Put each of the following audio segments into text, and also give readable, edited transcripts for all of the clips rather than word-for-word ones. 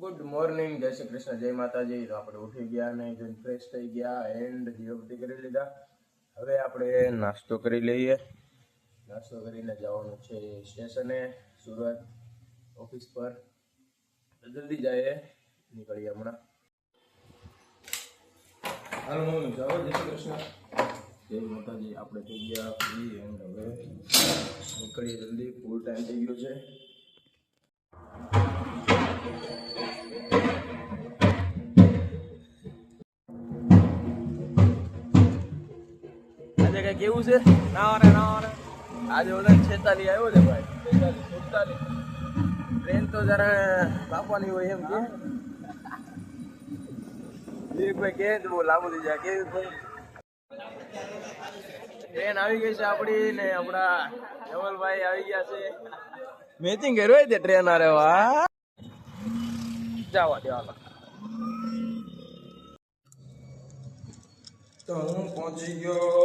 Good morning, જય શ્રી કૃષ્ણ, જય માતાજી. તો આપણે ઉઠી ગયા અને જોઈને ફ્રેશ થઈ ગયા એન્ડ દીવાબત્તી કરી લીધા. હવે આપણે નાસ્તો કરી લઈએ. નાસ્તો કરીને જવાનું છે સ્ટેશને, સુરત ઓફિસ પર. જલ્દી જાય, નીકળીએ હમણાં. હાલો મમ્મી, જાઓ. જય શ્રી કૃષ્ણ, જય માતાજી. આપણે થઈ ગયા ફ્રી એન્ડ હવે નીકળીએ જલ્દી. ફૂલ ટાઈમ થઈ ગયો છે. આજે કઈ કેવું છે? ના આજે ઓલા 46 આવ્યો છે ભાઈ. 46 ટ્રેન તો જરા કાપવાની હોય એમ કે ભાઈ કે બહુ લાંબુ થઈ જાય. કેવી ભાઈ ટ્રેન આવી ગઈ છે આપણી ને આપણા ધવલભાઈ આવી ગયા છે. મેચિંગ કર્યું હોય તે ટ્રેન. અરે વાહ, જવા દેવા. તો હું પહોંચી ગયો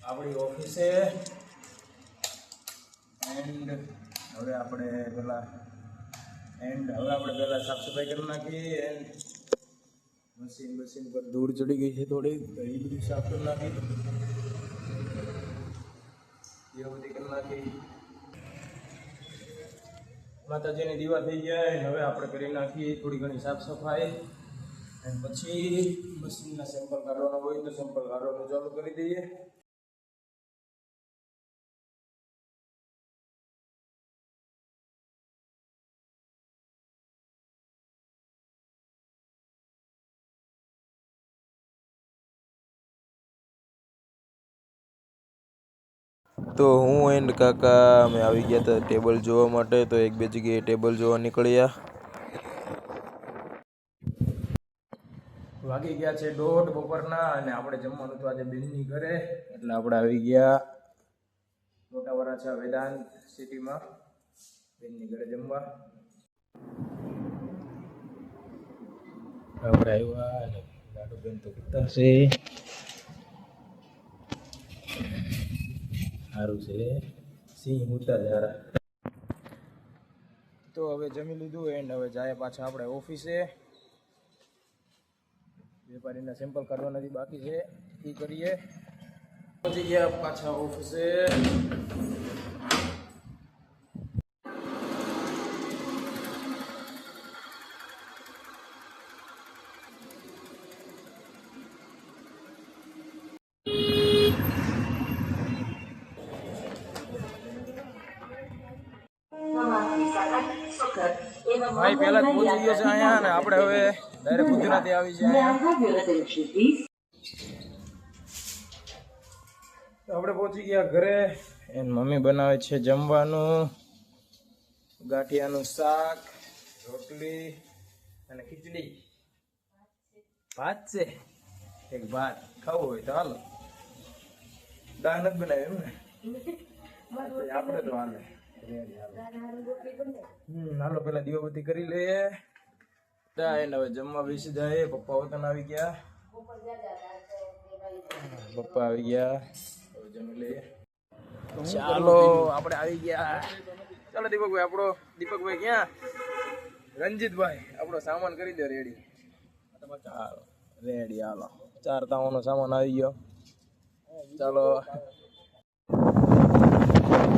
આપણી ઓફિસે એન્ડ હવે આપણે પહેલા સાફ સફાઈ કરી નાખી. એન્ડ મશીન પર ધૂળ ચડી ગઈ છે થોડી, તો એ બધી સાફ કરી નાખી. એ બધી કરી નાખી. માતાજીની દીવા થઈ ગયા. હવે આપણે કરી નાખી થોડી ઘણી સાફ સફાઈ. અને પછી મશીનના સેમ્પલ કાઢવાના હોય તો સેમ્પલ કાઢવાનું ચાલુ કરી દઈએ. તો હું એન્ડ કાકા અમે આવી ગયા હતા ટેબલ જોવા માટે. તો એક બે જગ્યાએ ટેબલ જોવા નીકળ્યા. વાગી ગયા છે 1:30 બપોરના અને આપણે જમવાનું તો આજે બેનની ઘરે, એટલે આપણે આવી ગયા મોટા વરાછા વેદાંત સિટીમાં બેનની ઘરે જમવા. આપણે આવ્યા અને લાડુ બેન તો કરતા છે. સારું છે, સિંહ ઉતા જારા. તો હવે જમી લીધું એન્ડ હવે જાય પાછા આપણે ઓફિસે. વેપારીના સેમ્પલ કાઢવા નથી બાકી છે, એ કરીએ. પહોંચી ગયા પાછા ઓફિસે. ભાઈ પહેલા જ પહોંચી ગયો છે અહીંયા, ને આપણે હવે ડાયરેક્ટ ગુજરાતી આવી છે અહીંયા. તો આપણે પહોંચી ગયા ઘરે. એની મમ્મી બનાવે છે જમવાનું. ગાંઠિયાનું શાક, રોટલી અને ખીચડી. ભાત છે, એક ભાત ખાવું હોય તો હાલો. દાળ નથી બનાવી એમ ને? આપણે તો હાલે. હાલો પેલા દીવાબત્તી કરી લઈએ. એને હવે જમવા બેસી જાય. પપ્પા વતન આવી ગયા. પપ્પા આવી ગયા, હવે જમી લઈએ. ચાલો આપણે આવી ગયા. ચાલો દીપકભાઈ, દીપકભાઈ ક્યાં? રંજીતભાઈ આપણો સામાન કરી દો રેડી. ચાલો રેડી, હાલો 4 તાવાનો સામાન આવી ગયો. ચાલો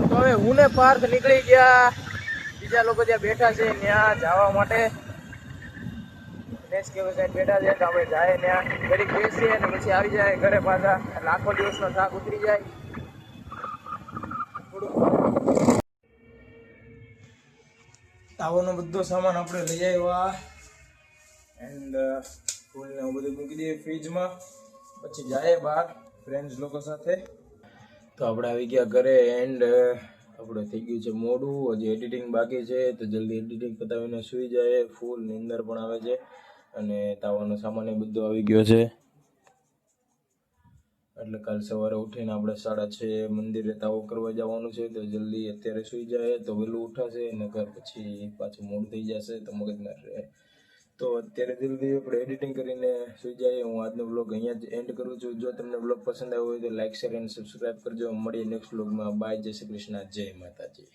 તો હવે હું ને પાર્થ નીકળી ગયા. બીજા લોકો જ્યાં બેઠા છે ત્યાં જવા માટે સાઈડ બેઠા છે. તો આપણે જાય ત્યાં ઘડીક બેસીએ અને પછી આવી જાય ઘરે પાછા. એટલે આખો દિવસનો થાક ઉતરી જાય. તાવાનો બધો સામાન આપણે લઈ આવ્યા એન્ડ ફૂલને બધું મૂકી દઈએ ફ્રીજમાં. પછી જાય બહાર ફ્રેન્ડ્સ લોકો સાથે. તો આપણે આવી ગયા ઘરે એન્ડ આપણે થઈ ગયું છે મોડું. હજી એડિટિંગ બાકી છે, તો જલ્દી એડિટિંગ પતાવીને સૂઈ જાય. ફૂલ નીંદર પણ આવે છે અને તાવાનો સામાન એ બધો આવી ગયો છે. એટલે કાલ સવારે ઉઠીને આપણે 6:30 મંદિરે તાવો કરવા જવાનું છે. તો જલ્દી અત્યારે સૂઈ જાય તો વહેલું ઉઠાશે, નકર પછી પાછું મોડું થઈ જશે તો મગજમાં રહે. તો અત્યારે જલ્દી આપણે એડિટિંગ કરીને સૂઈ જાય. હું આજનો બ્લોગ અહીંયા જ એન્ડ કરું છું. જો તમને બ્લોગ પસંદ આવ્યો હોય તો લાઈક, શેર એન્ડ સબસ્ક્રાઈબ કરજો. મળીએ નેક્સ્ટ બ્લોગમાં. બાય, જય શ્રી કૃષ્ણ, જય માતાજી.